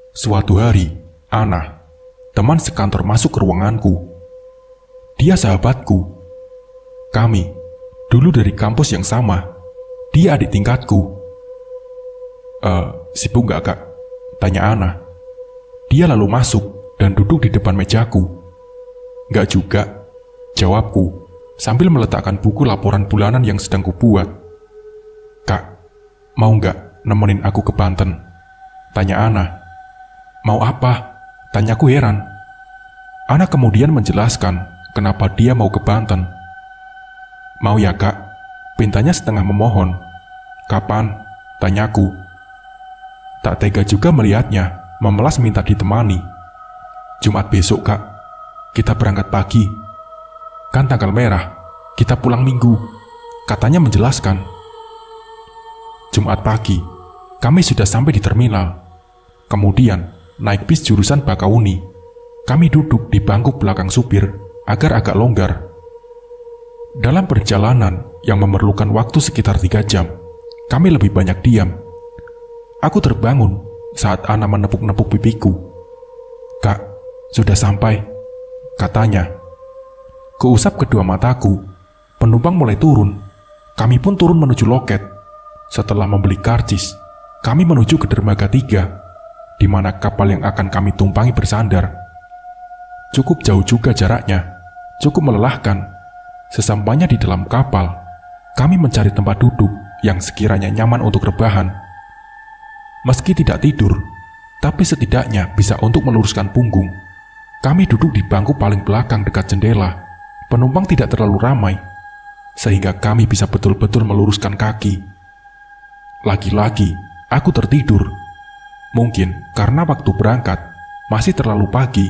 Suatu hari, Ana, teman sekantor, masuk ke ruanganku. Dia sahabatku. Kami dulu dari kampus yang sama. Dia adik tingkatku. Sibuk gak, Kak? Tanya Ana. Dia lalu masuk dan duduk di depan mejaku. Gak juga, jawabku sambil meletakkan buku laporan bulanan yang sedang kubuat. Kak, mau gak nemenin aku ke Banten? Tanya Ana. Mau apa? Tanyaku heran. Ana kemudian menjelaskan kenapa dia mau ke Banten. Mau ya, Kak? Pintanya setengah memohon. Kapan? Tanyaku. Tak tega juga melihatnya memelas minta ditemani. Jumat besok, Kak. Kita berangkat pagi. Kan tanggal merah, kita pulang Minggu, katanya menjelaskan. Jumat pagi, kami sudah sampai di terminal. Kemudian, naik bis jurusan Bakauni. Kami duduk di bangku belakang supir agar agak longgar. Dalam perjalanan yang memerlukan waktu sekitar 3 jam, kami lebih banyak diam. Aku terbangun saat Ana menepuk-nepuk pipiku. Kak, sudah sampai, katanya. Kuusap kedua mataku. Penumpang mulai turun. Kami pun turun menuju loket. Setelah membeli karcis, kami menuju ke dermaga 3, di mana kapal yang akan kami tumpangi bersandar. Cukup jauh juga jaraknya, cukup melelahkan. Sesampainya di dalam kapal, kami mencari tempat duduk yang sekiranya nyaman untuk rebahan. Meski tidak tidur, tapi setidaknya bisa untuk meluruskan punggung. Kami duduk di bangku paling belakang dekat jendela. Penumpang tidak terlalu ramai, sehingga kami bisa betul-betul meluruskan kaki. Lagi-lagi, aku tertidur. Mungkin karena waktu berangkat masih terlalu pagi.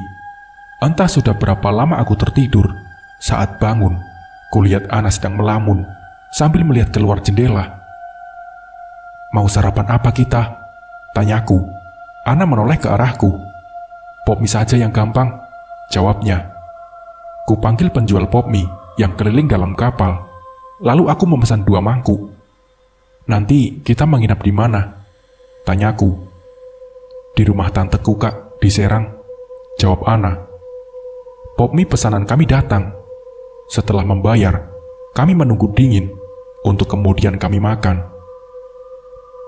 Entah sudah berapa lama aku tertidur. Saat bangun, kulihat Ana sedang melamun sambil melihat keluar jendela. Mau sarapan apa kita? Tanyaku. Ana menoleh ke arahku. Pop mie saja yang gampang, jawabnya. Kupanggil penjual pop mie yang keliling dalam kapal. Lalu aku memesan 2 mangkuk. Nanti kita menginap di mana? Tanyaku. Di rumah tanteku, Kak, di Serang, jawab Ana. Pop mie pesanan kami datang. Setelah membayar, kami menunggu dingin untuk kemudian kami makan.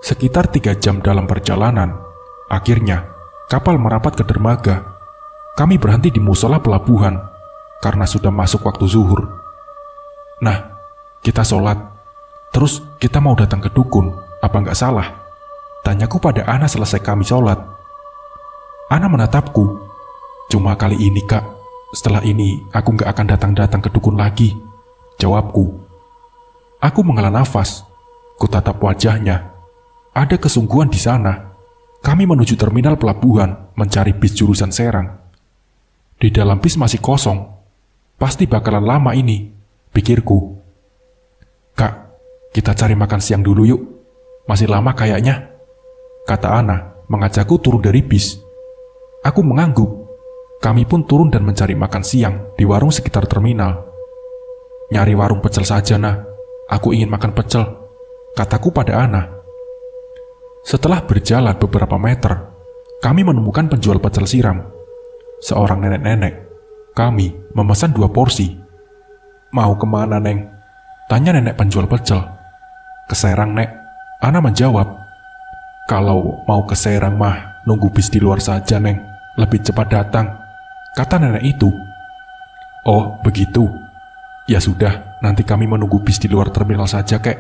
Sekitar 3 jam dalam perjalanan, akhirnya kapal merapat ke dermaga. Kami berhenti di musola pelabuhan karena sudah masuk waktu zuhur. Nah, kita sholat, terus kita mau datang ke dukun, apa nggak salah? Tanyaku pada Ana selesai kami sholat. Ana menatapku. Cuma kali ini, Kak. Setelah ini, aku nggak akan datang-datang ke dukun lagi, jawabku. Aku menghela nafas. Kutatap wajahnya. Ada kesungguhan di sana. Kami menuju terminal pelabuhan mencari bis jurusan Serang. Di dalam bis masih kosong. Pasti bakalan lama ini, pikirku. Kak, kita cari makan siang dulu yuk. Masih lama kayaknya, kata Ana mengajakku turun dari bis. Aku mengangguk. Kami pun turun dan mencari makan siang di warung sekitar terminal. Nyari warung pecel saja, nah. Aku ingin makan pecel, kataku pada Ana. Setelah berjalan beberapa meter, kami menemukan penjual pecel siram. Seorang nenek-nenek. Kami memesan 2 porsi. Mau kemana, Neng? Tanya nenek penjual pecel. Ke Serang, Nek. Ana menjawab. Kalau mau ke Serang mah, nunggu bis di luar saja, Neng. Lebih cepat datang, kata nenek itu. Oh, begitu. Ya sudah, nanti kami menunggu bis di luar terminal saja, Kek,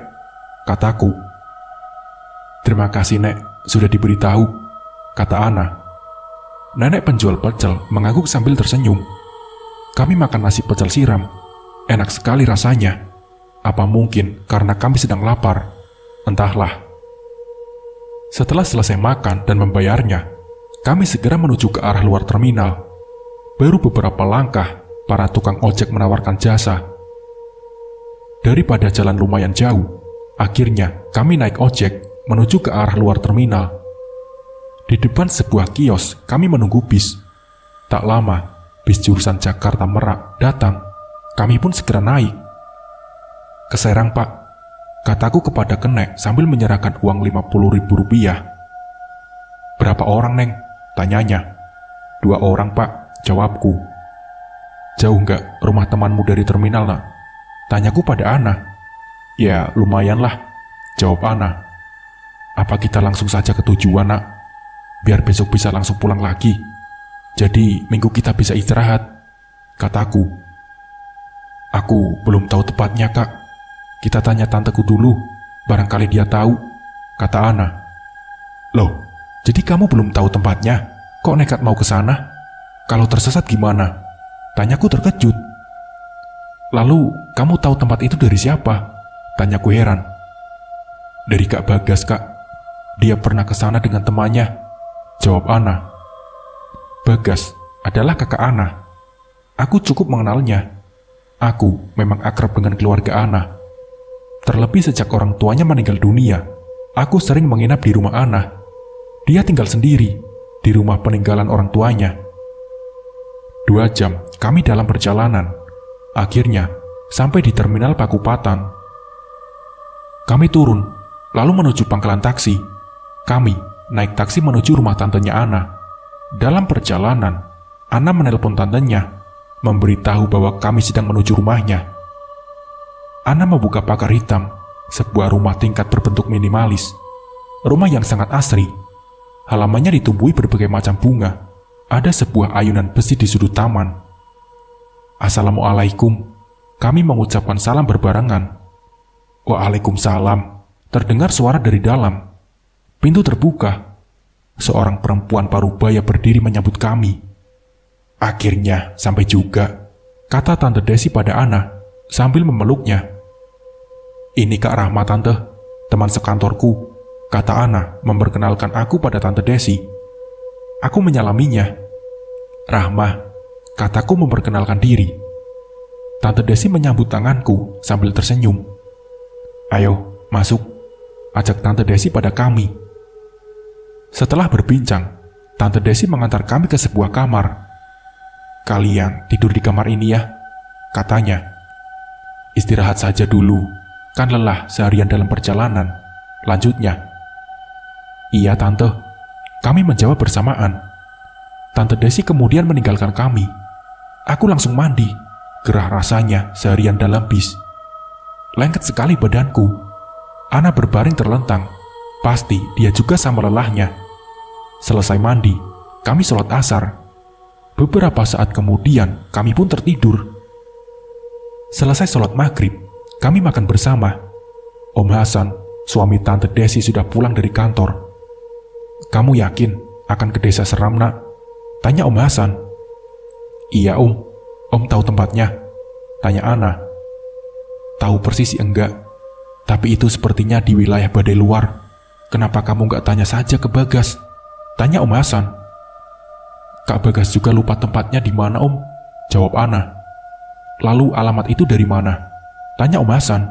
kataku. Terima kasih, Nek, sudah diberitahu, kata Ana. Nenek penjual pecel mengangguk sambil tersenyum. Kami makan nasi pecel siram. Enak sekali rasanya. Apa mungkin karena kami sedang lapar? Entahlah. Setelah selesai makan dan membayarnya, kami segera menuju ke arah luar terminal. Baru beberapa langkah, para tukang ojek menawarkan jasa. Daripada jalan lumayan jauh, akhirnya kami naik ojek menuju ke arah luar terminal. Di depan sebuah kios, kami menunggu bis. Tak lama, bis jurusan Jakarta Merak datang. Kami pun segera naik. Ke Serang, Pak, kataku kepada kenek sambil menyerahkan uang 50.000 rupiah. Berapa orang, Neng? Tanyanya. 2 orang, Pak, jawabku. Jauh nggak rumah temanmu dari terminal, nak? Tanyaku pada Ana. Ya, lumayanlah, jawab Ana. Apa kita langsung saja ke tujuan, nak? Biar besok bisa langsung pulang lagi. Jadi, minggu kita bisa istirahat, kataku. Aku belum tahu tepatnya, Kak. Kita tanya tanteku dulu, barangkali dia tahu, kata Ana. Loh, jadi kamu belum tahu tempatnya? Kok nekat mau ke sana? Kalau tersesat gimana? Tanyaku terkejut. Lalu, kamu tahu tempat itu dari siapa? Tanyaku heran. Dari Kak Bagas, Kak. Dia pernah ke sana dengan temannya, jawab Ana. Bagas adalah kakak Ana. Aku cukup mengenalnya. Aku memang akrab dengan keluarga Ana. Terlebih sejak orang tuanya meninggal dunia, aku sering menginap di rumah Ana. Dia tinggal sendiri di rumah peninggalan orang tuanya. 2 jam kami dalam perjalanan. Akhirnya sampai di terminal Pakupatan. Kami turun, lalu menuju pangkalan taksi. Kami naik taksi menuju rumah tantenya Ana. Dalam perjalanan, Ana menelpon tantenya, memberitahu bahwa kami sedang menuju rumahnya. Ana membuka pagar hitam, sebuah rumah tingkat berbentuk minimalis. Rumah yang sangat asri. Halamannya ditumbuhi berbagai macam bunga. Ada sebuah ayunan besi di sudut taman. Assalamualaikum. Kami mengucapkan salam berbarengan. Waalaikumsalam. Terdengar suara dari dalam. Pintu terbuka. Seorang perempuan parubaya berdiri menyambut kami. Akhirnya sampai juga, kata Tante Desi pada Ana sambil memeluknya. Ini Kak Rahma, Tante, teman sekantorku, kata Ana memperkenalkan aku pada Tante Desi. Aku menyalaminya. Rahma, kataku memperkenalkan diri. Tante Desi menyambut tanganku sambil tersenyum. Ayo, masuk, ajak Tante Desi pada kami. Setelah berbincang, Tante Desi mengantar kami ke sebuah kamar. Kalian tidur di kamar ini ya, katanya. Istirahat saja dulu, kan lelah seharian dalam perjalanan, lanjutnya. Iya Tante, kami menjawab bersamaan. Tante Desi kemudian meninggalkan kami. Aku langsung mandi, gerah rasanya seharian dalam bis. Lengket sekali badanku. Ana berbaring terlentang, pasti dia juga sama lelahnya. Selesai mandi, kami sholat asar. Beberapa saat kemudian, kami pun tertidur. Selesai sholat maghrib, kami makan bersama. Om Hasan, suami Tante Desi sudah pulang dari kantor. Kamu yakin akan ke desa Seram, nak? Tanya Om Hasan. Iya Om tahu tempatnya, tanya Ana. Tahu persis enggak, tapi itu sepertinya di wilayah Badai Luar. Kenapa kamu nggak tanya saja ke Bagas? Tanya Om Hasan. Kak Bagas juga lupa tempatnya di mana, Om, jawab Ana. Lalu alamat itu dari mana? Tanya Om Hasan.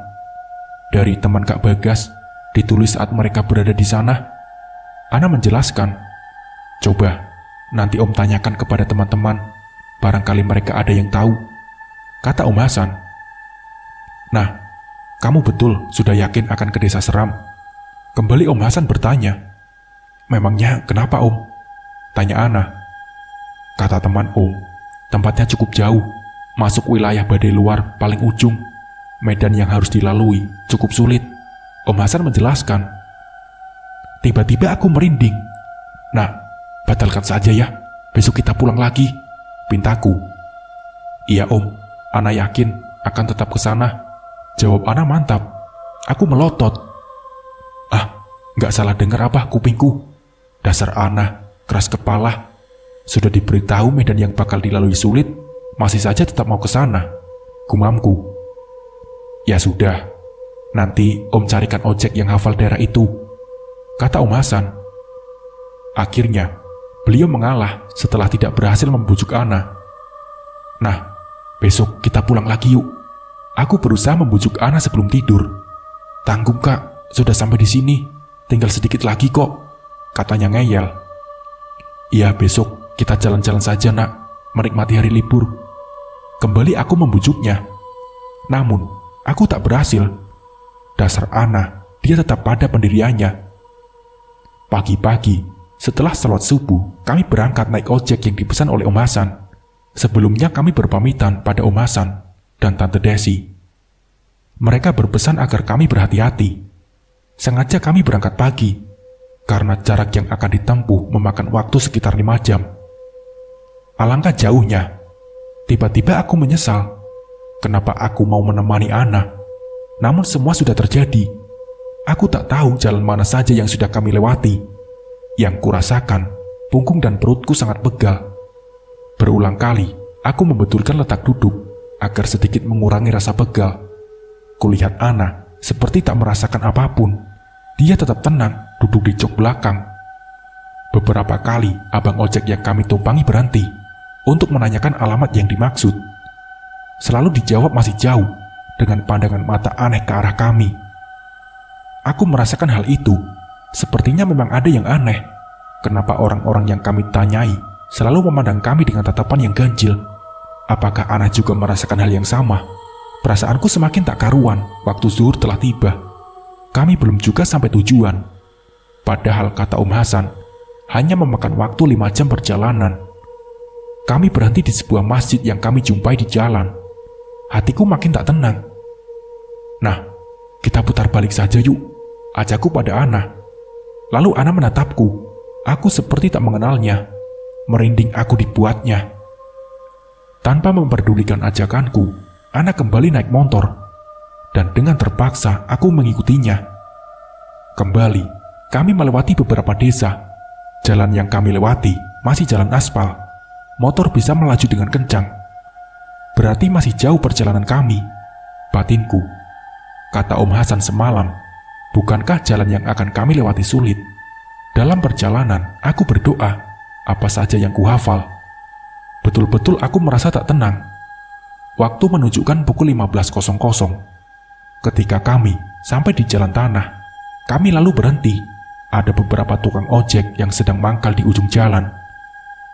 Dari teman Kak Bagas, ditulis saat mereka berada di sana. Ana menjelaskan. Coba, nanti Om tanyakan kepada teman-teman, barangkali mereka ada yang tahu, kata Om Hasan. Nah, kamu betul sudah yakin akan ke desa Seram? Kembali Om Hasan bertanya. Memangnya kenapa, Om? Tanya Ana. Kata teman Om, tempatnya cukup jauh, masuk wilayah Badai Luar paling ujung. Medan yang harus dilalui cukup sulit, Om Hasan menjelaskan. Tiba-tiba aku merinding. Nah, batalkan saja ya, besok kita pulang lagi, pintaku. Iya Om, Ana yakin akan tetap ke sana, jawab Ana mantap. Aku melotot. Ah, nggak salah dengar apa kupingku? Dasar Ana, keras kepala. Sudah diberitahu medan yang bakal dilalui sulit, masih saja tetap mau ke sana, gumamku. Ya sudah, nanti Om carikan ojek yang hafal daerah itu, kata Om Hasan. Akhirnya, beliau mengalah setelah tidak berhasil membujuk Ana. Nah, besok kita pulang lagi yuk. Aku berusaha membujuk Ana sebelum tidur. Tanggung Kak, sudah sampai di sini, tinggal sedikit lagi kok, katanya ngeyel. Iya, besok kita jalan-jalan saja nak, menikmati hari libur. Kembali aku membujuknya. Namun, aku tak berhasil. Dasar Ana, dia tetap pada pendiriannya. Pagi-pagi, Setelah sholat subuh, kami berangkat naik ojek yang dipesan oleh Om Hasan. Sebelumnya kami berpamitan pada Om Hasan dan Tante Desi. Mereka berpesan agar kami berhati-hati. Sengaja kami berangkat pagi, karena jarak yang akan ditempuh memakan waktu sekitar 5 jam. Alangkah jauhnya, tiba-tiba aku menyesal kenapa aku mau menemani Ana. Namun semua sudah terjadi. Aku tak tahu jalan mana saja yang sudah kami lewati. Yang kurasakan, punggung dan perutku sangat pegal. Berulang kali, aku membetulkan letak duduk agar sedikit mengurangi rasa pegal. Kulihat Ana seperti tak merasakan apapun. Dia tetap tenang duduk di jok belakang. Beberapa kali abang ojek yang kami tumpangi berhenti untuk menanyakan alamat yang dimaksud. Selalu dijawab masih jauh dengan pandangan mata aneh ke arah kami. Aku merasakan hal itu. Sepertinya memang ada yang aneh. Kenapa orang-orang yang kami tanyai selalu memandang kami dengan tatapan yang ganjil? Apakah Ana juga merasakan hal yang sama? Perasaanku semakin tak karuan waktu zuhur telah tiba. Kami belum juga sampai tujuan. Padahal kata Om Hasan, hanya memakan waktu 5 jam perjalanan. Kami berhenti di sebuah masjid yang kami jumpai di jalan. Hatiku makin tak tenang. Nah, kita putar balik saja yuk, ajakku pada Ana. Lalu Ana menatapku. Aku seperti tak mengenalnya. Merinding aku dibuatnya. Tanpa memperdulikan ajakanku, Ana kembali naik motor. Dan dengan terpaksa aku mengikutinya. Kembali, kami melewati beberapa desa. Jalan yang kami lewati masih jalan aspal. Motor bisa melaju dengan kencang. Berarti masih jauh perjalanan kami. Batinku, kata Om Hasan semalam, bukankah jalan yang akan kami lewati sulit? Dalam perjalanan, aku berdoa, apa saja yang kuhafal. Betul-betul aku merasa tak tenang. Waktu menunjukkan pukul 15.00. Ketika kami sampai di jalan tanah, kami lalu berhenti. Ada beberapa tukang ojek yang sedang mangkal di ujung jalan.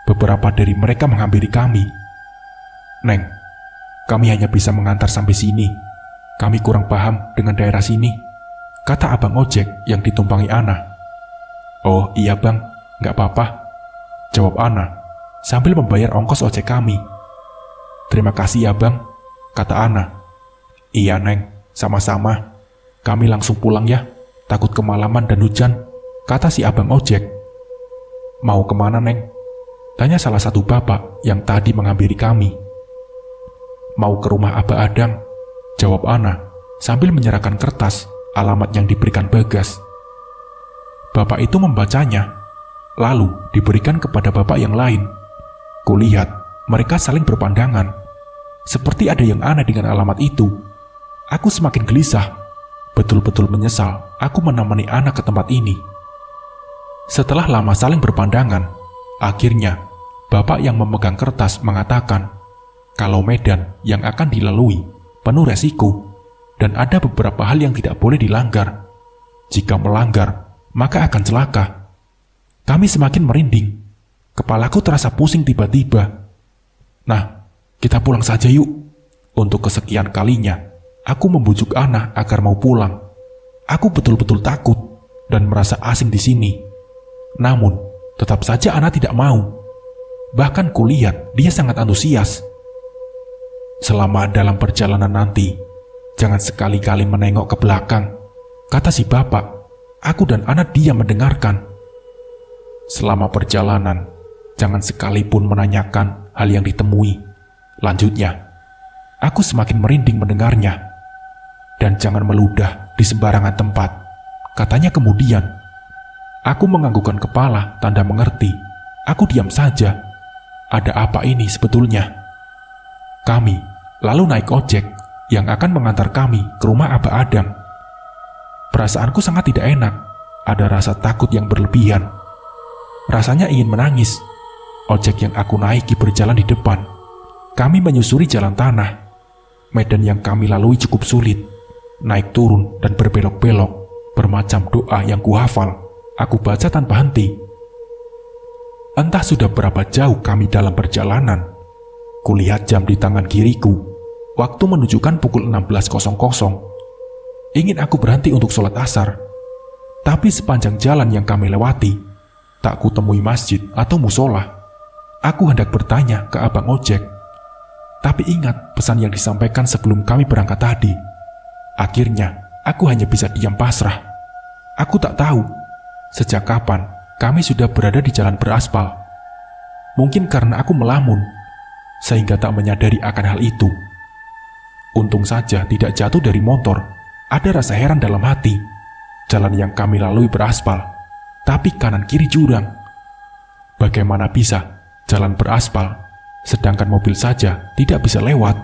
Beberapa dari mereka menghampiri kami. Neng, kami hanya bisa mengantar sampai sini. Kami kurang paham dengan daerah sini, kata abang ojek yang ditumpangi Ana. Oh iya bang, gak apa-apa, jawab Ana sambil membayar ongkos ojek kami. Terima kasih ya bang, kata Ana. Iya neng, sama-sama. Kami langsung pulang ya, takut kemalaman dan hujan, kata si abang ojek. Mau kemana neng? Tanya salah satu bapak yang tadi menghampiri kami. Mau ke rumah Abah Adang, jawab Ana sambil menyerahkan kertas alamat yang diberikan Bagas. Bapak itu membacanya, lalu diberikan kepada bapak yang lain. Kulihat mereka saling berpandangan, seperti ada yang aneh dengan alamat itu. Aku semakin gelisah, betul-betul menyesal aku menemani Ana ke tempat ini. Setelah lama saling berpandangan, akhirnya bapak yang memegang kertas mengatakan kalau medan yang akan dilalui penuh resiko dan ada beberapa hal yang tidak boleh dilanggar. Jika melanggar, maka akan celaka. Kami semakin merinding. Kepalaku terasa pusing tiba-tiba. Nah, kita pulang saja yuk. Untuk kesekian kalinya, aku membujuk Ana agar mau pulang. Aku betul-betul takut dan merasa asing di sini. Namun, tetap saja Ana tidak mau. Bahkan kulihat dia sangat antusias. Selama dalam perjalanan nanti, jangan sekali-kali menengok ke belakang, kata si bapak. Aku dan Ana diam mendengarkan. Selama perjalanan, jangan sekalipun menanyakan hal yang ditemui, lanjutnya. Aku semakin merinding mendengarnya. Dan jangan meludah di sembarangan tempat, katanya kemudian. Aku menganggukkan kepala tanda mengerti. Aku diam saja. Ada apa ini sebetulnya? Kami lalu naik ojek yang akan mengantar kami ke rumah Abah Adang. Perasaanku sangat tidak enak. Ada rasa takut yang berlebihan. Rasanya ingin menangis. Ojek yang aku naiki berjalan di depan. Kami menyusuri jalan tanah. Medan yang kami lalui cukup sulit. Naik turun dan berbelok-belok. Bermacam doa yang kuhafal aku baca tanpa henti. Entah sudah berapa jauh kami dalam perjalanan. Kulihat jam di tangan kiriku. Waktu menunjukkan pukul 16.00. Ingin aku berhenti untuk sholat asar. Tapi sepanjang jalan yang kami lewati, Tak kutemui masjid atau musola. Aku hendak bertanya ke abang ojek. Tapi ingat pesan yang disampaikan sebelum kami berangkat tadi. Akhirnya, aku hanya bisa diam pasrah. Aku tak tahu sejak kapan kami sudah berada di jalan beraspal. Mungkin karena aku melamun, sehingga tak menyadari akan hal itu. Untung saja tidak jatuh dari motor. Ada rasa heran dalam hati. Jalan yang kami lalui beraspal, tapi kanan kiri jurang. Bagaimana bisa jalan beraspal, sedangkan mobil saja tidak bisa lewat?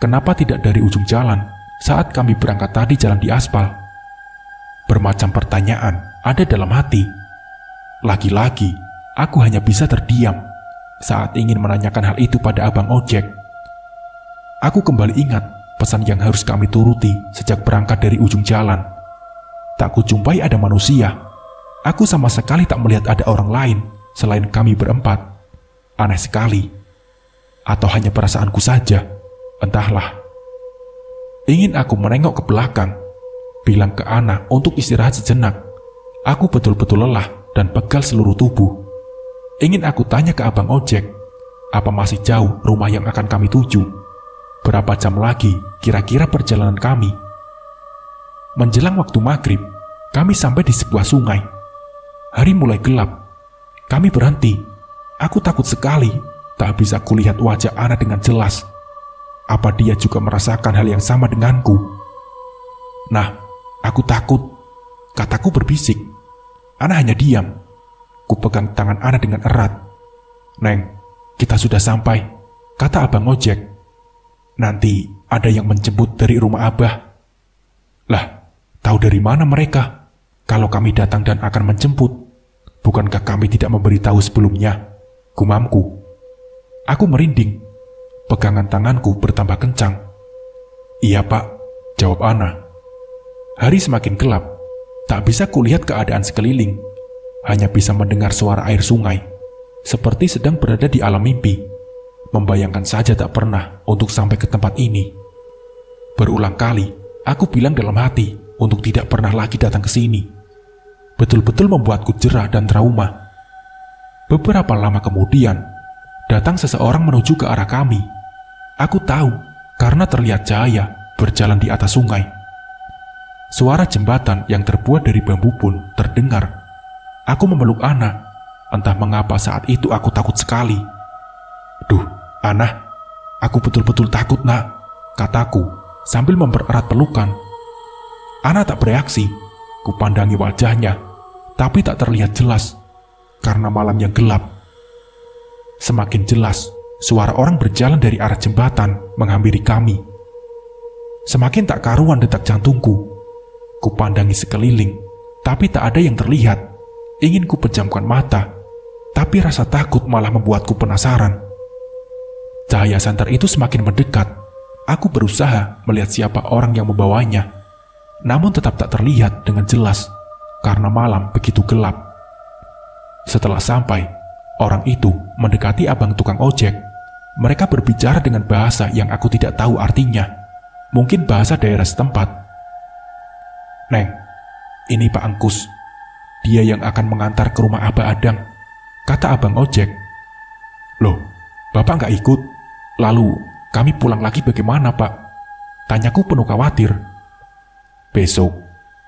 Kenapa tidak dari ujung jalan saat kami berangkat tadi jalan di aspal? Bermacam pertanyaan ada dalam hati. Lagi-lagi, aku hanya bisa terdiam saat ingin menanyakan hal itu pada abang ojek. Aku kembali ingat pesan yang harus kami turuti sejak berangkat dari ujung jalan. Tak kujumpai ada manusia. Aku sama sekali tak melihat ada orang lain selain kami berempat. Aneh sekali. Atau hanya perasaanku saja, entahlah. Ingin aku menengok ke belakang, bilang ke Ana untuk istirahat sejenak. Aku betul-betul lelah dan pegal seluruh tubuh. Ingin aku tanya ke abang ojek, apa masih jauh rumah yang akan kami tuju? Berapa jam lagi kira-kira perjalanan kami? Menjelang waktu maghrib, kami sampai di sebuah sungai. Hari mulai gelap. Kami berhenti. Aku takut sekali. Tak bisa kulihat wajah Ana dengan jelas. Apa dia juga merasakan hal yang sama denganku? Nah, aku takut. Kataku berbisik. Ana hanya diam. Kupegang tangan Ana dengan erat. Neng, kita sudah sampai, kata abang ojek. Nanti ada yang menjemput dari rumah Abah. Lah, tahu dari mana mereka? Kalau kami datang dan akan menjemput, bukankah kami tidak memberitahu sebelumnya? Gumamku. Aku merinding. Pegangan tanganku bertambah kencang. Iya pak, jawab Ana. Hari semakin gelap. Tak bisa kulihat keadaan sekeliling. Hanya bisa mendengar suara air sungai. Seperti sedang berada di alam mimpi. Membayangkan saja tak pernah untuk sampai ke tempat ini. Berulang kali, aku bilang dalam hati untuk tidak pernah lagi datang ke sini. Betul-betul membuatku jera dan trauma. Beberapa lama kemudian, datang seseorang menuju ke arah kami. Aku tahu karena terlihat cahaya berjalan di atas sungai. Suara jembatan yang terbuat dari bambu pun terdengar. Aku memeluk Ana. Entah mengapa saat itu aku takut sekali. Duh, Ana, aku betul-betul takut nak, kataku sambil mempererat pelukan. Ana tak bereaksi. Kupandangi wajahnya, tapi tak terlihat jelas karena malam yang gelap. Semakin jelas, suara orang berjalan dari arah jembatan menghampiri kami. Semakin tak karuan detak jantungku. Kupandangi sekeliling, tapi tak ada yang terlihat. Ingin ku pejamkan mata, tapi rasa takut malah membuatku penasaran. Cahaya santer itu semakin mendekat. Aku berusaha melihat siapa orang yang membawanya, namun tetap tak terlihat dengan jelas karena malam begitu gelap. Setelah sampai, orang itu mendekati abang tukang ojek. Mereka berbicara dengan bahasa yang aku tidak tahu artinya. Mungkin bahasa daerah setempat. Neng, ini Pak Angkus. Dia yang akan mengantar ke rumah Abah Adang, kata abang ojek. Loh, Bapak nggak ikut? Lalu kami pulang lagi bagaimana Pak? Tanyaku penuh khawatir. Besok,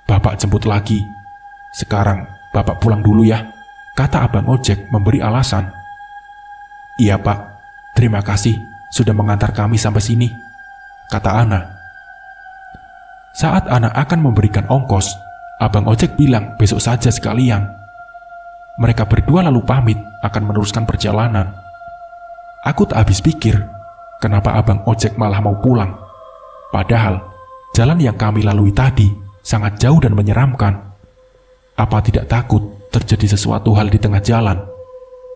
Bapak jemput lagi. Sekarang, Bapak pulang dulu ya, kata abang ojek memberi alasan. Iya Pak, terima kasih sudah mengantar kami sampai sini, kata Ana. Saat Ana akan memberikan ongkos, abang ojek bilang besok saja sekalian. Mereka berdua lalu pamit akan meneruskan perjalanan. Aku tak habis pikir, kenapa abang ojek malah mau pulang. Padahal, jalan yang kami lalui tadi sangat jauh dan menyeramkan. Apa tidak takut terjadi sesuatu hal di tengah jalan?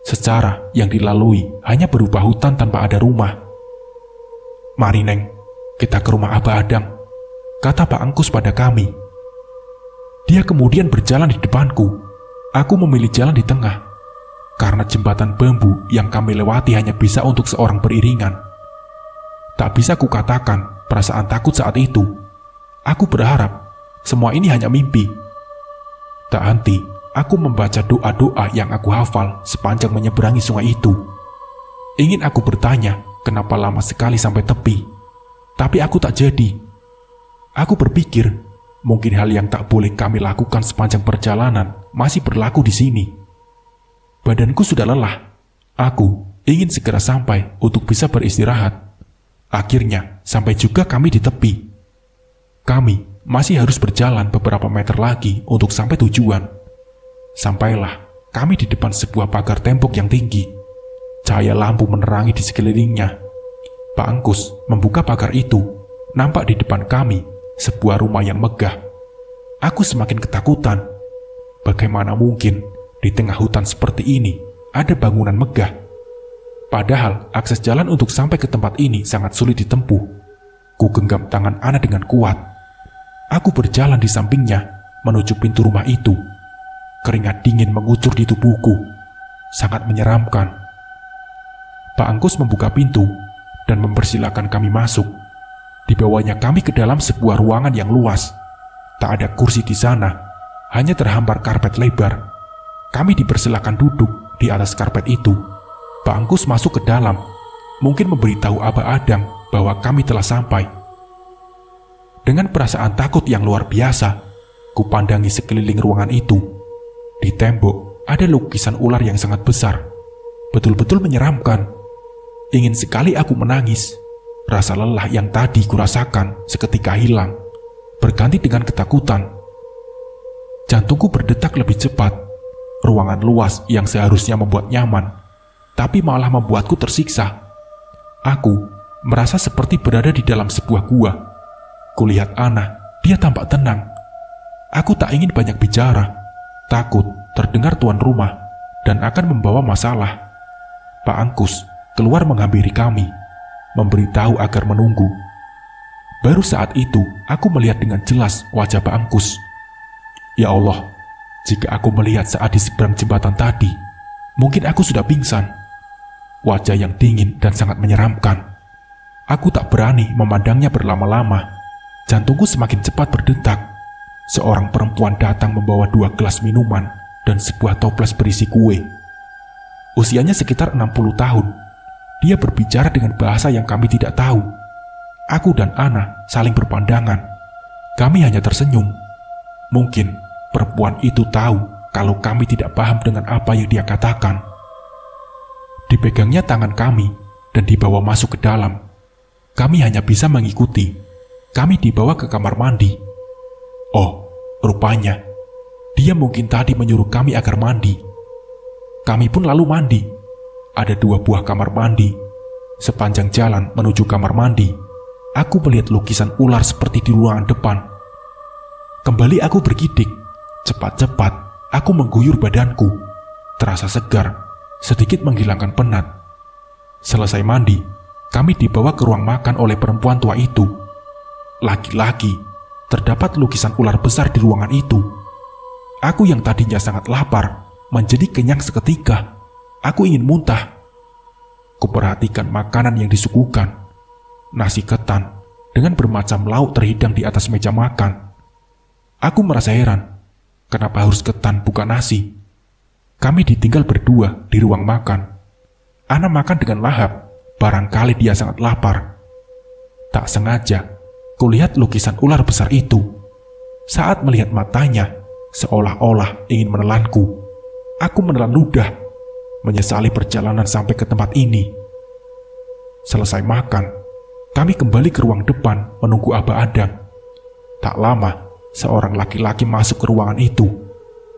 Secara yang dilalui hanya berupa hutan tanpa ada rumah. Mari Neng, kita ke rumah Abah Adang, kata Pak Angkus pada kami. Dia kemudian berjalan di depanku. Aku memilih jalan di tengah, karena jembatan bambu yang kami lewati hanya bisa untuk seorang beriringan. Tak bisa kukatakan perasaan takut saat itu. Aku berharap semua ini hanya mimpi. Tak henti, aku membaca doa-doa yang aku hafal sepanjang menyeberangi sungai itu. Ingin aku bertanya kenapa lama sekali sampai tepi, tapi aku tak jadi. Aku berpikir, mungkin hal yang tak boleh kami lakukan sepanjang perjalanan masih berlaku di sini. Badanku sudah lelah. Aku ingin segera sampai untuk bisa beristirahat. Akhirnya, sampai juga kami di tepi. Kami masih harus berjalan beberapa meter lagi untuk sampai tujuan. Sampailah kami di depan sebuah pagar tembok yang tinggi. Cahaya lampu menerangi di sekelilingnya. Pak Angkus membuka pagar itu. Nampak di depan kami sebuah rumah yang megah. Aku semakin ketakutan. Bagaimana mungkin di tengah hutan seperti ini ada bangunan megah? Padahal akses jalan untuk sampai ke tempat ini sangat sulit ditempuh. Ku genggam tangan Ana dengan kuat. Aku berjalan di sampingnya menuju pintu rumah itu. Keringat dingin mengucur di tubuhku. Sangat menyeramkan. Pak Angkus membuka pintu dan mempersilahkan kami masuk. Dibawanya kami ke dalam sebuah ruangan yang luas. Tak ada kursi di sana, hanya terhampar karpet lebar. Kami dipersilakan duduk di atas karpet itu. Pak Angkus masuk ke dalam, mungkin memberitahu Aba Adang bahwa kami telah sampai. Dengan perasaan takut yang luar biasa, ku pandangi sekeliling ruangan itu. Di tembok ada lukisan ular yang sangat besar, betul-betul menyeramkan. Ingin sekali aku menangis. Rasa lelah yang tadi kurasakan seketika hilang, berganti dengan ketakutan. Jantungku berdetak lebih cepat. Ruangan luas yang seharusnya membuat nyaman, tapi malah membuatku tersiksa. Aku merasa seperti berada di dalam sebuah gua. Kulihat Ana, dia tampak tenang. Aku tak ingin banyak bicara, takut terdengar tuan rumah dan akan membawa masalah. Pak Angkus keluar menghampiri kami, memberitahu agar menunggu. Baru saat itu aku melihat dengan jelas wajah Pak Angkus. Ya Allah, jika aku melihat saat di seberang jembatan tadi, mungkin aku sudah pingsan. Wajah yang dingin dan sangat menyeramkan. Aku tak berani memandangnya berlama-lama. Jantungku semakin cepat berdetak. Seorang perempuan datang membawa 2 gelas minuman dan sebuah toples berisi kue. Usianya sekitar 60 tahun. Dia berbicara dengan bahasa yang kami tidak tahu. Aku dan Ana saling berpandangan. Kami hanya tersenyum. Mungkin perempuan itu tahu kalau kami tidak paham dengan apa yang dia katakan. Dipegangnya tangan kami dan dibawa masuk ke dalam. Kami hanya bisa mengikuti. Kami dibawa ke kamar mandi. Oh, rupanya dia mungkin tadi menyuruh kami agar mandi. Kami pun lalu mandi. Ada 2 buah kamar mandi. Sepanjang jalan menuju kamar mandi, aku melihat lukisan ular seperti di ruangan depan. Kembali aku bergidik. Cepat-cepat aku mengguyur badanku. Terasa segar, sedikit menghilangkan penat. Selesai mandi, kami dibawa ke ruang makan oleh perempuan tua itu. Lagi-lagi, terdapat lukisan ular besar di ruangan itu. Aku yang tadinya sangat lapar, menjadi kenyang seketika. Aku ingin muntah. Kuperhatikan makanan yang disuguhkan. Nasi ketan dengan bermacam lauk terhidang di atas meja makan. Aku merasa heran, kenapa harus ketan bukan nasi? Kami ditinggal berdua di ruang makan. Ana makan dengan lahap, barangkali dia sangat lapar. Tak sengaja, kulihat lukisan ular besar itu. Saat melihat matanya, seolah-olah ingin menelanku. Aku menelan ludah. Menyesali perjalanan sampai ke tempat ini. Selesai makan, kami kembali ke ruang depan menunggu Aba Adang. Tak lama, seorang laki-laki masuk ke ruangan itu,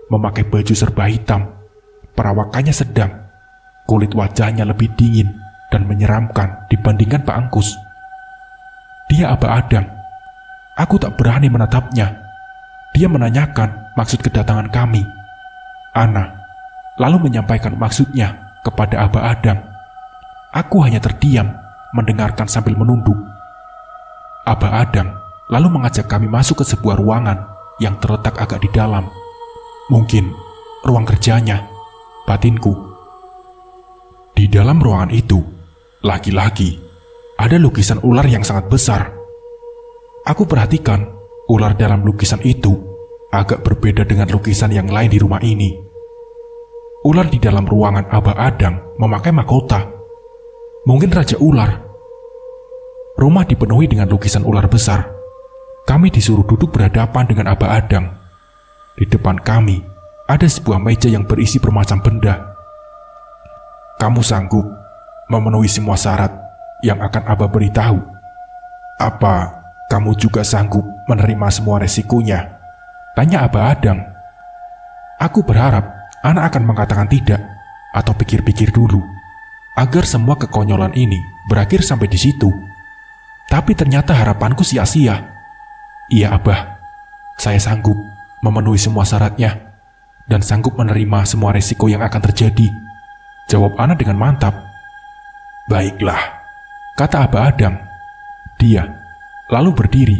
memakai baju serba hitam. Perawakannya sedang. Kulit wajahnya lebih dingin dan menyeramkan dibandingkan Pak Angkus. Dia Aba Adang. Aku tak berani menatapnya. Dia menanyakan maksud kedatangan kami. Ana lalu menyampaikan maksudnya kepada Aba Adang. Aku hanya terdiam, mendengarkan sambil menunduk. Aba Adang lalu mengajak kami masuk ke sebuah ruangan yang terletak agak di dalam. Mungkin ruang kerjanya, batinku. Di dalam ruangan itu, lagi-lagi ada lukisan ular yang sangat besar. Aku perhatikan ular dalam lukisan itu agak berbeda dengan lukisan yang lain di rumah ini. Ular di dalam ruangan Abah Adang memakai mahkota. Mungkin Raja Ular. Rumah dipenuhi dengan lukisan ular besar. Kami disuruh duduk berhadapan dengan Abah Adang. Di depan kami ada sebuah meja yang berisi bermacam benda. Kamu sanggup memenuhi semua syarat yang akan Abah beritahu? Apa kamu juga sanggup menerima semua resikonya? Tanya Abah Adang. Aku berharap anak akan mengatakan tidak atau pikir-pikir dulu agar semua kekonyolan ini berakhir sampai di situ. Tapi ternyata harapanku sia-sia. Iya Abah, saya sanggup memenuhi semua syaratnya dan sanggup menerima semua resiko yang akan terjadi, jawab Ana dengan mantap. Baiklah, kata Abah Adang. Dia lalu berdiri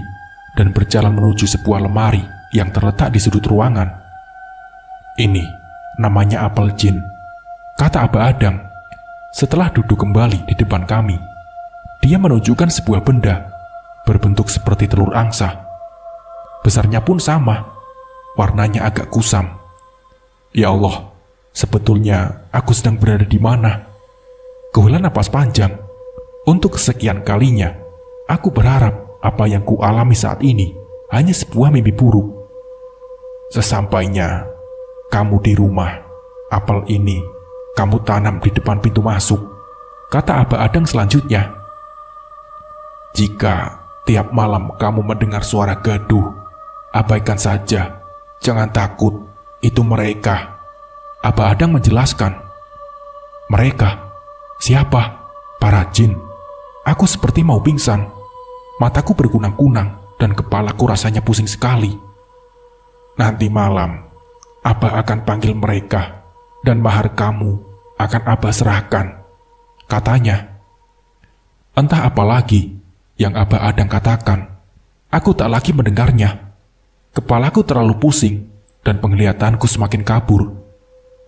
dan berjalan menuju sebuah lemari yang terletak di sudut ruangan. Ini namanya apel jin, kata Abah Adang. Setelah duduk kembali di depan kami, dia menunjukkan sebuah benda berbentuk seperti telur angsa. Besarnya pun sama, warnanya agak kusam. Ya Allah, sebetulnya aku sedang berada di mana? Kehela napas panjang. Untuk kesekian kalinya, aku berharap apa yang ku alami saat ini hanya sebuah mimpi buruk. Sesampainya kamu di rumah, apel ini kamu tanam di depan pintu masuk, kata Abah Adang selanjutnya. Jika tiap malam kamu mendengar suara gaduh, abaikan saja, jangan takut, itu mereka. Abah Adang menjelaskan. Mereka? Siapa? Para jin. Aku seperti mau pingsan. Mataku berkunang-kunang dan kepalaku rasanya pusing sekali. Nanti malam, Abah akan panggil mereka dan mahar kamu akan Abah serahkan, katanya. Entah apa lagi yang Abah Adang katakan. Aku tak lagi mendengarnya. Kepalaku terlalu pusing dan penglihatanku semakin kabur.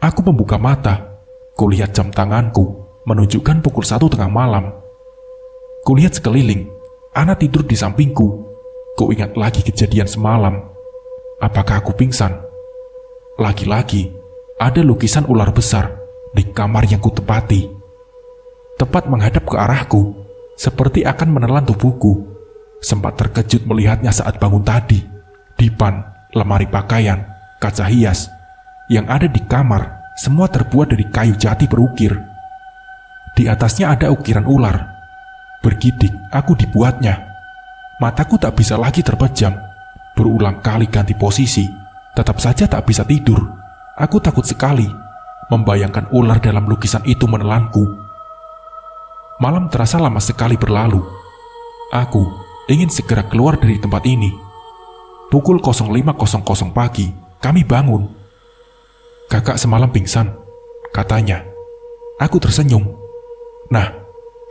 Aku membuka mata. Kulihat jam tanganku menunjukkan pukul 1 tengah malam. Kulihat sekeliling. Ana tidur di sampingku. Kuingat lagi kejadian semalam. Apakah aku pingsan? Lagi-lagi ada lukisan ular besar di kamar yang kutepati. Tepat menghadap ke arahku, seperti akan menelan tubuhku. Sempat terkejut melihatnya saat bangun tadi. Dipan, lemari pakaian, kaca hias yang ada di kamar semua terbuat dari kayu jati berukir. Di atasnya ada ukiran ular. Bergidik aku dibuatnya. Mataku tak bisa lagi terpejam. Berulang kali ganti posisi, tetap saja tak bisa tidur. Aku takut sekali membayangkan ular dalam lukisan itu menelanku. Malam terasa lama sekali berlalu. Aku ingin segera keluar dari tempat ini. Pukul 05.00 pagi, kami bangun. Kakak semalam pingsan, katanya. Aku tersenyum. Nah,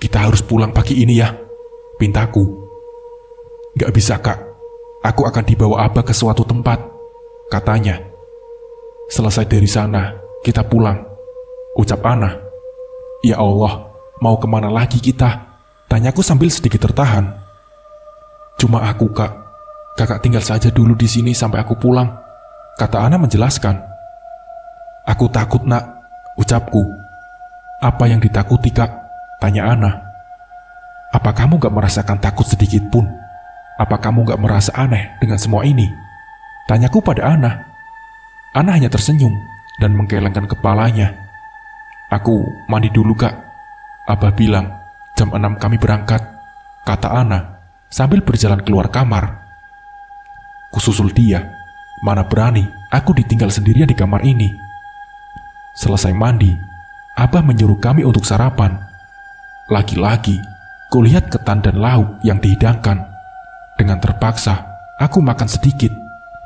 kita harus pulang pagi ini ya, pintaku. Gak bisa kak, aku akan dibawa Abah ke suatu tempat, katanya. Selesai dari sana, kita pulang, ucap Ana. Ya Allah, mau kemana lagi kita? Tanyaku sambil sedikit tertahan. Cuma aku kak, kakak tinggal saja dulu di sini sampai aku pulang, kata Ana menjelaskan. Aku takut nak, ucapku. Apa yang ditakuti kak? Tanya Ana. Apa kamu gak merasakan takut sedikit pun? Apa kamu gak merasa aneh dengan semua ini? Tanyaku pada Ana. Ana hanya tersenyum dan menggelengkan kepalanya. Aku mandi dulu kak. Abah bilang jam 6 kami berangkat, kata Ana sambil berjalan keluar kamar. Kususul dia. Mana berani aku ditinggal sendirian di kamar ini. Selesai mandi, Abah menyuruh kami untuk sarapan. Lagi-lagi, kulihat ketan dan lauk yang dihidangkan. Dengan terpaksa, aku makan sedikit.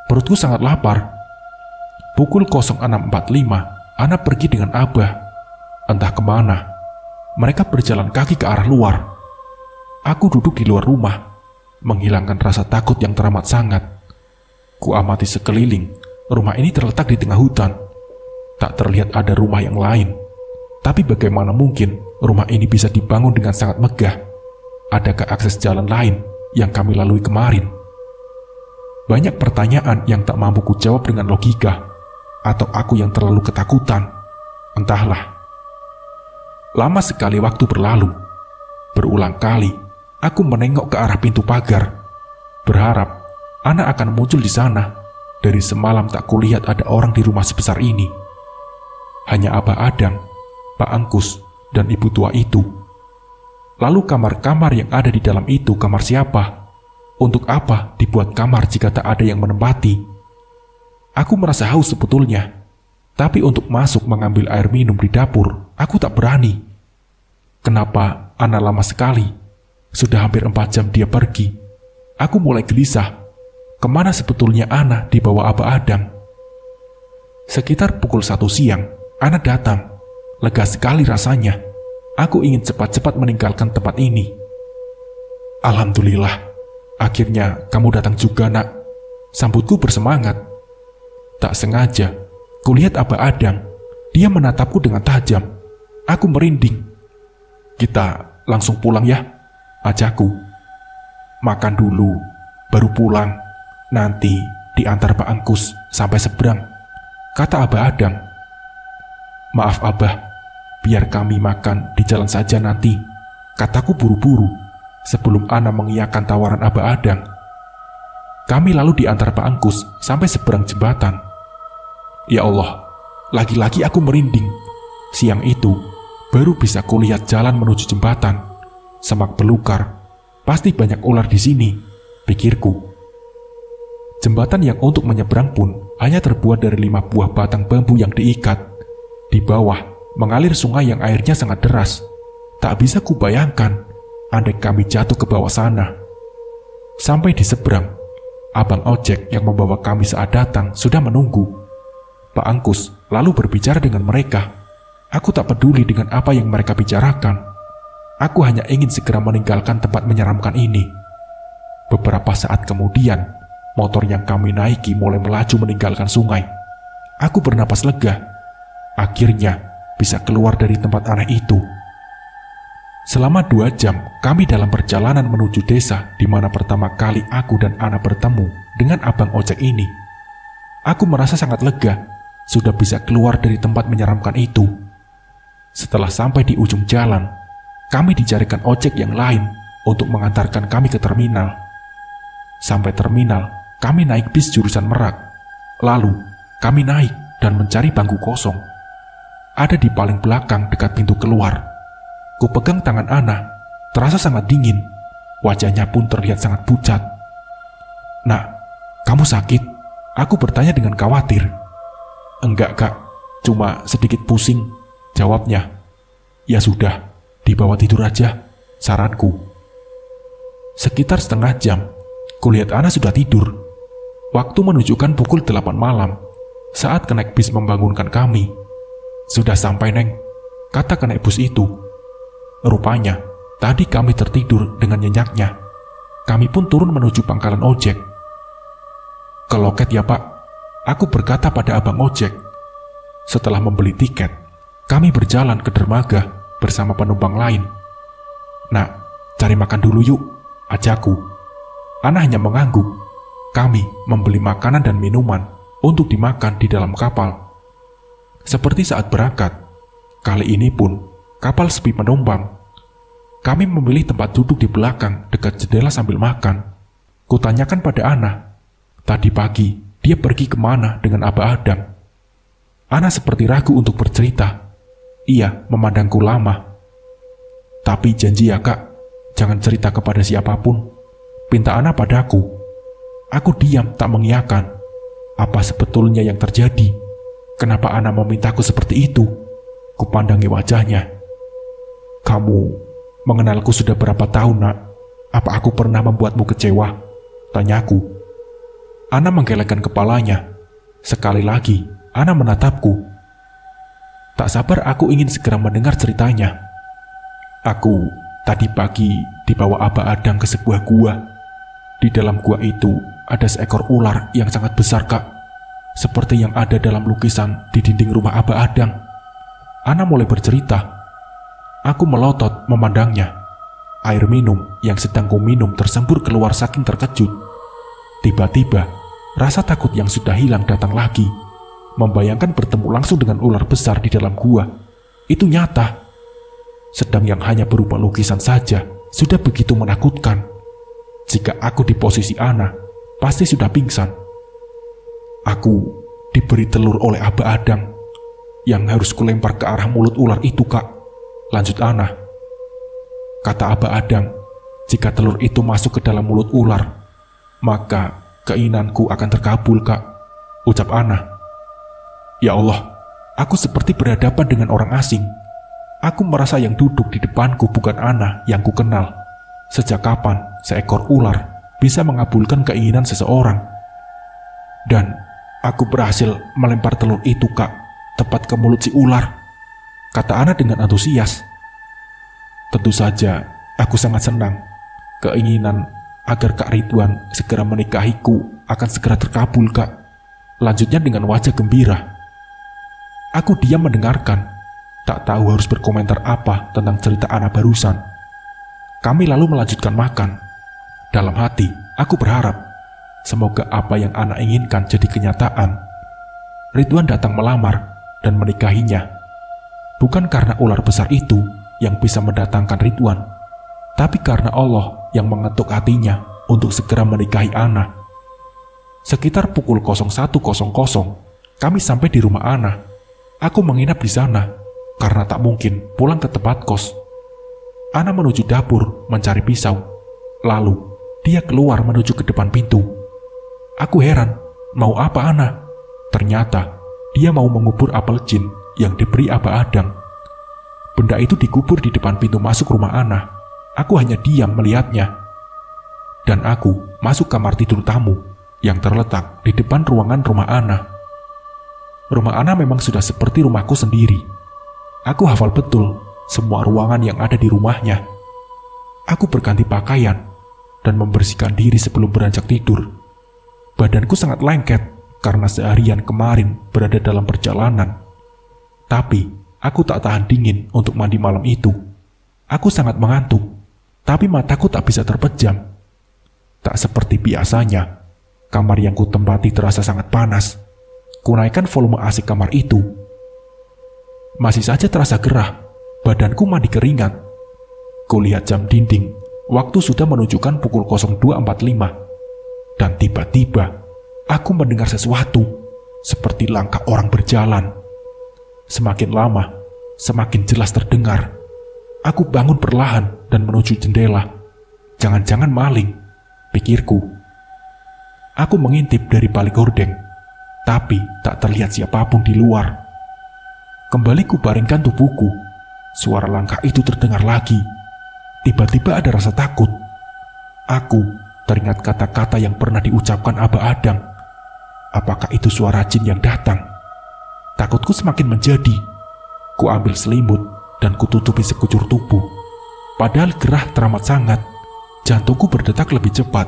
Perutku sangat lapar. Pukul 06.45, Ana pergi dengan Abah. Entah kemana. Mereka berjalan kaki ke arah luar. Aku duduk di luar rumah, menghilangkan rasa takut yang teramat sangat. Ku amati sekeliling. Rumah ini terletak di tengah hutan. Tak terlihat ada rumah yang lain. Tapi bagaimana mungkin rumah ini bisa dibangun dengan sangat megah? Adakah akses jalan lain yang kami lalui kemarin? Banyak pertanyaan yang tak mampu kujawab dengan logika, atau aku yang terlalu ketakutan. Entahlah. Lama sekali waktu berlalu. Berulang kali, aku menengok ke arah pintu pagar, berharap Ana akan muncul di sana. Dari semalam tak kulihat ada orang di rumah sebesar ini. Hanya Abah Adang, Pak Angkus, dan ibu tua itu. Lalu kamar-kamar yang ada di dalam itu kamar siapa? Untuk apa dibuat kamar jika tak ada yang menempati? Aku merasa haus sebetulnya, tapi untuk masuk mengambil air minum di dapur, aku tak berani. Kenapa Ana lama sekali? Sudah hampir 4 jam dia pergi. Aku mulai gelisah. Kemana sebetulnya Ana dibawa Abah Adang? Sekitar pukul 1 siang, Ana datang. Lega sekali rasanya. Aku ingin cepat-cepat meninggalkan tempat ini. Alhamdulillah. Akhirnya kamu datang juga, Nak. Sambutku bersemangat. Tak sengaja, kulihat Abah Adang. Dia menatapku dengan tajam. Aku merinding. Kita langsung pulang ya, ajakku. Makan dulu, baru pulang. Nanti diantar Pak Angkus sampai seberang, kata Abah Adang. Maaf Abah, biar kami makan di jalan saja nanti, kataku buru-buru. Sebelum Ana mengiyakan tawaran Abah Adang. Kami lalu diantar Pak Angkus sampai seberang jembatan. Ya Allah, lagi-lagi aku merinding. Siang itu, baru bisa kulihat jalan menuju jembatan. Semak belukar, pasti banyak ular di sini, pikirku. Jembatan yang untuk menyeberang pun hanya terbuat dari 5 buah batang bambu yang diikat. Di bawah, mengalir sungai yang airnya sangat deras. Tak bisa kubayangkan andai kami jatuh ke bawah sana. Sampai di seberang, abang ojek yang membawa kami saat datang sudah menunggu. Pak Angkus lalu berbicara dengan mereka. Aku tak peduli dengan apa yang mereka bicarakan. Aku hanya ingin segera meninggalkan tempat menyeramkan ini. Beberapa saat kemudian, motor yang kami naiki mulai melaju meninggalkan sungai. Aku bernapas lega. Akhirnya bisa keluar dari tempat aneh itu. Selama 2 jam, kami dalam perjalanan menuju desa di mana pertama kali aku dan Ana bertemu dengan abang ojek ini. Aku merasa sangat lega, sudah bisa keluar dari tempat menyeramkan itu. Setelah sampai di ujung jalan, kami dicarikan ojek yang lain untuk mengantarkan kami ke terminal. Sampai terminal, kami naik bis jurusan Merak. Lalu, kami naik dan mencari bangku kosong. Ada di paling belakang dekat pintu keluar. Kupegang tangan Ana, terasa sangat dingin. Wajahnya pun terlihat sangat pucat. Nak, kamu sakit? Aku bertanya dengan khawatir. Enggak kak, cuma sedikit pusing, jawabnya. Ya sudah, dibawa tidur aja, saranku. Sekitar setengah jam, kulihat Ana sudah tidur. Waktu menunjukkan pukul 8 malam, saat kenaik bis membangunkan kami. Sudah sampai Neng, kata kenaik bus itu. Rupanya, tadi kami tertidur dengan nyenyaknya. Kami pun turun menuju pangkalan ojek. Keloket ya pak, aku berkata pada abang ojek. Setelah membeli tiket, kami berjalan ke dermaga bersama penumpang lain. Nak, cari makan dulu yuk, ajakku. Ana hanya mengangguk. Kami membeli makanan dan minuman untuk dimakan di dalam kapal. Seperti saat berangkat, kali ini pun kapal sepi penumpang. Kami memilih tempat duduk di belakang dekat jendela sambil makan. Kutanyakan pada Ana, tadi pagi dia pergi kemana dengan Abah Adang. Ana seperti ragu untuk bercerita. Ia memandangku lama. Tapi janji ya kak, jangan cerita kepada siapapun, pinta Ana padaku. Aku diam tak mengiyakan. Apa sebetulnya yang terjadi? Kenapa Ana memintaku seperti itu? Kupandangi wajahnya. Kamu mengenalku sudah berapa tahun, nak? Apa aku pernah membuatmu kecewa? Tanyaku. Ana menggelengkan kepalanya. Sekali lagi, Ana menatapku. Tak sabar aku ingin segera mendengar ceritanya. Aku tadi pagi dibawa Abah Adang ke sebuah gua. Di dalam gua itu ada seekor ular yang sangat besar, kak. Seperti yang ada dalam lukisan di dinding rumah Abah Adang. Ana mulai bercerita. Aku melotot memandangnya. Air minum yang sedang ku minum tersembur keluar saking terkejut. Tiba-tiba, rasa takut yang sudah hilang datang lagi. Membayangkan bertemu langsung dengan ular besar di dalam gua. Itu nyata. Sedang yang hanya berupa lukisan saja sudah begitu menakutkan. Jika aku di posisi Ana, pasti sudah pingsan. Aku diberi telur oleh Aba Adang yang harus kulempar ke arah mulut ular itu, Kak. Lanjut Ana. Kata Aba Adang, jika telur itu masuk ke dalam mulut ular, maka keinginanku akan terkabul, Kak. Ucap Ana. Ya Allah, aku seperti berhadapan dengan orang asing. Aku merasa yang duduk di depanku bukan Ana yang ku kenal. Sejak kapan seekor ular bisa mengabulkan keinginan seseorang? Dan aku berhasil melempar telur itu, Kak, tepat ke mulut si ular. Kata Ana dengan antusias. Tentu saja aku sangat senang. Keinginan agar Kak Ridwan segera menikahiku akan segera terkabul, Kak. Lanjutnya dengan wajah gembira. Aku diam mendengarkan, tak tahu harus berkomentar apa tentang cerita Ana barusan. Kami lalu melanjutkan makan. Dalam hati, aku berharap semoga apa yang Ana inginkan jadi kenyataan. Ridwan datang melamar dan menikahinya. Bukan karena ular besar itu yang bisa mendatangkan Ridwan, tapi karena Allah yang mengetuk hatinya untuk segera menikahi Ana. Sekitar pukul 01.00, kami sampai di rumah Ana. Aku menginap di sana karena tak mungkin pulang ke tempat kos. Ana menuju dapur mencari pisau. Lalu dia keluar menuju ke depan pintu. Aku heran, mau apa Ana? Ternyata dia mau mengubur apel jin yang diberi Aba Adang. Benda itu dikubur di depan pintu masuk rumah Ana. Aku hanya diam melihatnya. Dan aku masuk kamar tidur tamu yang terletak di depan ruangan rumah Ana. Rumah Ana memang sudah seperti rumahku sendiri. Aku hafal betul semua ruangan yang ada di rumahnya. Aku berganti pakaian dan membersihkan diri sebelum beranjak tidur. Badanku sangat lengket karena seharian kemarin berada dalam perjalanan. Tapi aku tak tahan dingin untuk mandi malam itu. Aku sangat mengantuk, tapi mataku tak bisa terpejam. Tak seperti biasanya, kamar yang kutempati terasa sangat panas. Kunaikkan volume AC kamar itu. Masih saja terasa gerah, badanku mandi keringat. Kulihat jam dinding, waktu sudah menunjukkan pukul 02.45. Dan tiba-tiba, aku mendengar sesuatu, seperti langkah orang berjalan. Semakin lama, semakin jelas terdengar. Aku bangun perlahan dan menuju jendela. Jangan-jangan maling, pikirku. Aku mengintip dari balik hordeng, tapi tak terlihat siapapun di luar. Kembali kubaringkan tubuhku. Suara langkah itu terdengar lagi. Tiba-tiba ada rasa takut. Aku teringat kata-kata yang pernah diucapkan Aba Adang. Apakah itu suara jin yang datang? Takutku semakin menjadi. Ku ambil selimut dan kututupi sekujur tubuh. Padahal gerah teramat sangat. Jantungku berdetak lebih cepat.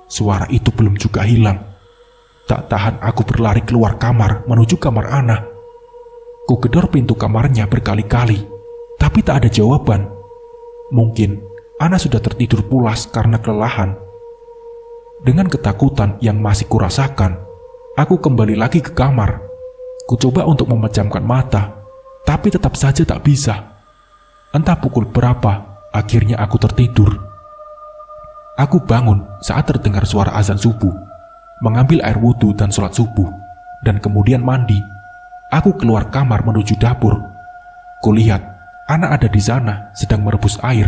Suara itu belum juga hilang. Tak tahan aku berlari keluar kamar menuju kamar Ana. Ku gedor pintu kamarnya berkali-kali, tapi tak ada jawaban. Mungkin Ana sudah tertidur pulas karena kelelahan. Dengan ketakutan yang masih kurasakan, aku kembali lagi ke kamar. Ku coba untuk memejamkan mata, tapi tetap saja tak bisa. Entah pukul berapa, akhirnya aku tertidur. Aku bangun saat terdengar suara azan subuh. Mengambil air wudhu dan sholat subuh, dan kemudian mandi. Aku keluar kamar menuju dapur. Kulihat Ana ada di sana sedang merebus air.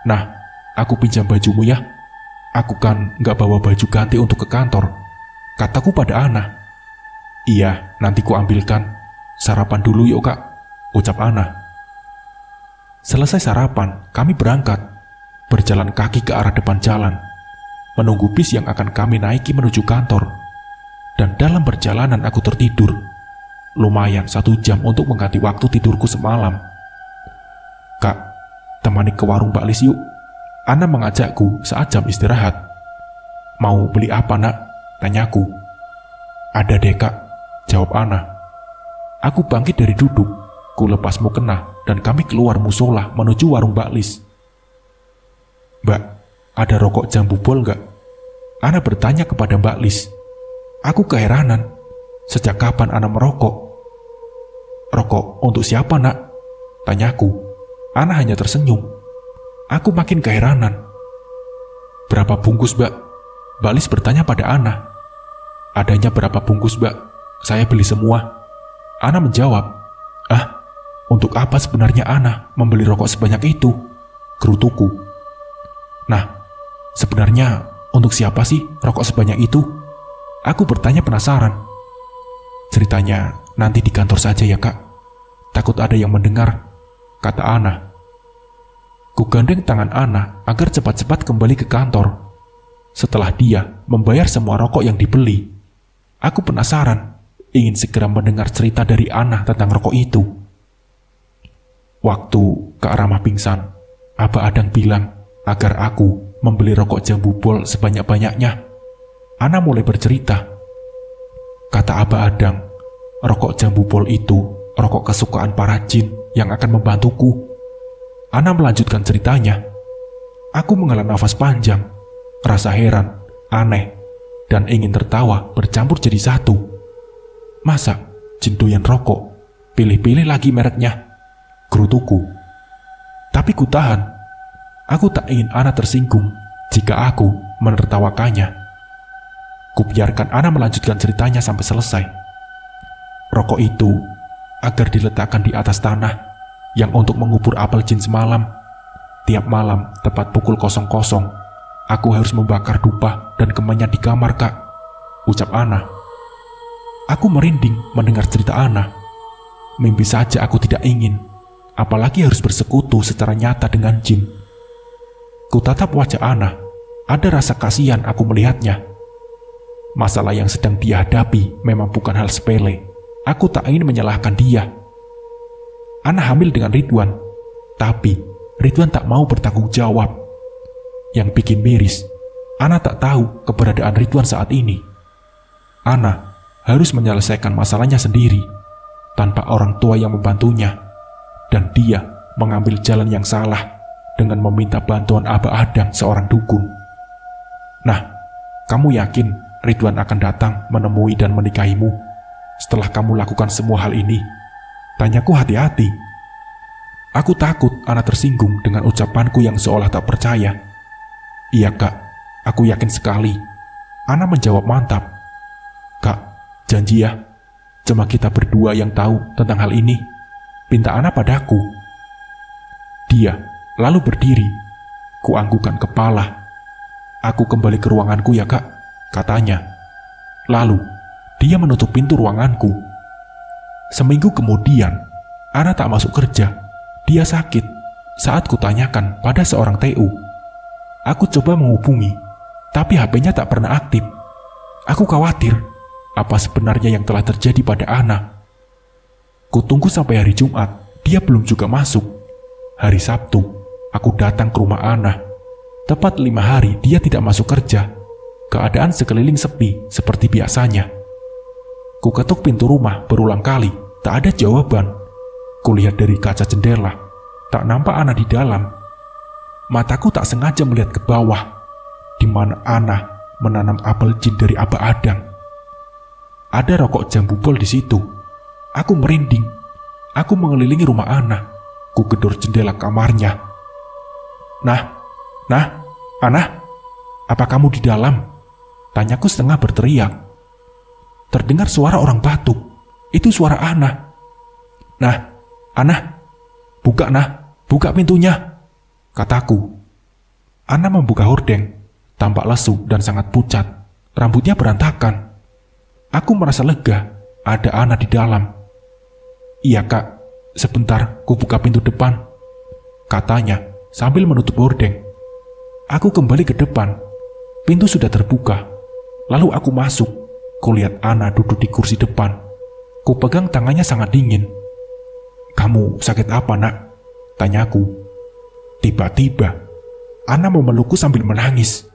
Nah, aku pinjam bajumu ya. Aku kan nggak bawa baju ganti untuk ke kantor, kataku pada Ana. Iya, nanti ku ambilkan. Sarapan dulu yuk Kak, ucap Ana. Selesai sarapan, kami berangkat, berjalan kaki ke arah depan jalan, menunggu bis yang akan kami naiki menuju kantor. Dan dalam perjalanan aku tertidur. Lumayan 1 jam untuk mengganti waktu tidurku semalam. Kak, temani ke warung Mbak Lis yuk. Ana mengajakku saat jam istirahat. Mau beli apa nak? Tanyaku. Ada deh Kak, jawab Ana. Aku bangkit dari duduk, ku lepas mukena dan kami keluar musola menuju warung Mbak Lis. Mbak, ada rokok jambu bol nggak? Ana bertanya kepada Mbak Lis. Aku keheranan. Sejak kapan Ana merokok? Rokok untuk siapa, Nak? Tanyaku. Ana hanya tersenyum. Aku makin keheranan. Berapa bungkus, Mbak? Mbak Lis bertanya pada Ana. Adanya berapa bungkus, Mbak? Saya beli semua. Ana menjawab. Ah, untuk apa sebenarnya Ana membeli rokok sebanyak itu? Gerutuku. Nah, sebenarnya untuk siapa sih rokok sebanyak itu? Aku bertanya penasaran. Ceritanya nanti di kantor saja ya, Kak. Takut ada yang mendengar, kata Ana. Ku gandeng tangan Ana agar cepat-cepat kembali ke kantor. Setelah dia membayar semua rokok yang dibeli, aku penasaran, ingin segera mendengar cerita dari Ana tentang rokok itu. Waktu Kak Rama pingsan, Abah Adang bilang agar aku membeli rokok jambu bol sebanyak-banyaknya. Ana mulai bercerita. Kata Abah Adang, rokok jambu bol itu rokok kesukaan para jin yang akan membantuku. Ana melanjutkan ceritanya. Aku menghela nafas panjang, rasa heran, aneh, dan ingin tertawa bercampur jadi satu. Masa jin doyan rokok? Pilih-pilih lagi mereknya, gerutuku. Tapi ku tahan. Aku tak ingin Ana tersinggung jika aku menertawakannya. Ku biarkan Ana melanjutkan ceritanya sampai selesai. Rokok itu agar diletakkan di atas tanah yang untuk mengubur apel jin semalam. Tiap malam tepat pukul 00, aku harus membakar dupa dan kemenyan di kamar, Kak, ucap Ana. Aku merinding mendengar cerita Ana. Mimpi saja aku tidak ingin, apalagi harus bersekutu secara nyata dengan jin. Ku tatap wajah Ana, ada rasa kasihan aku melihatnya. Masalah yang sedang dia hadapi memang bukan hal sepele. Aku tak ingin menyalahkan dia. Ana hamil dengan Ridwan, tapi Ridwan tak mau bertanggung jawab. Yang bikin miris, Ana tak tahu keberadaan Ridwan saat ini. Ana harus menyelesaikan masalahnya sendiri, tanpa orang tua yang membantunya. Dan dia mengambil jalan yang salah dengan meminta bantuan Abah Adang, seorang dukun. Nah, kamu yakin Ridwan akan datang menemui dan menikahimu setelah kamu lakukan semua hal ini? Tanyaku hati-hati. Aku takut Ana tersinggung dengan ucapanku yang seolah tak percaya. Iya, Kak, aku yakin sekali. Ana menjawab mantap. Kak, janji ya, cuma kita berdua yang tahu tentang hal ini, pinta Ana padaku. Dia lalu berdiri. Kuanggukan kepala. Aku kembali ke ruanganku ya, Kak, katanya. Lalu dia menutup pintu ruanganku. Seminggu kemudian, Ana tak masuk kerja. Dia sakit saat kutanyakan pada seorang TU. Aku coba menghubungi, tapi HP-nya tak pernah aktif. Aku khawatir apa sebenarnya yang telah terjadi pada Ana. Kutunggu sampai hari Jumat, dia belum juga masuk. Hari Sabtu, aku datang ke rumah Ana. Tepat 5 hari dia tidak masuk kerja. Keadaan sekeliling sepi seperti biasanya. Ku ketuk pintu rumah berulang kali, tak ada jawaban. Kulihat dari kaca jendela, tak nampak Ana di dalam. Mataku tak sengaja melihat ke bawah, di mana Ana menanam apel jin dari Abah Adang. Ada rokok jambu bol di situ. Aku merinding. Aku mengelilingi rumah Ana. Ku gedor jendela kamarnya. Nah, Ana, apa kamu di dalam? Tanyaku setengah berteriak. Terdengar suara orang batuk. Itu suara Ana. Nah, Ana, buka pintunya, kataku. Ana membuka hordeng, tampak lesu dan sangat pucat. Rambutnya berantakan. Aku merasa lega, ada Ana di dalam. Iya, Kak, sebentar ku buka pintu depan, katanya sambil menutup hordeng. Aku kembali ke depan. Pintu sudah terbuka. Lalu aku masuk. Kulihat Ana duduk di kursi depan. Ku pegang tangannya sangat dingin. Kamu sakit apa, Nak? Tanyaku. Tiba-tiba Ana memelukku sambil menangis.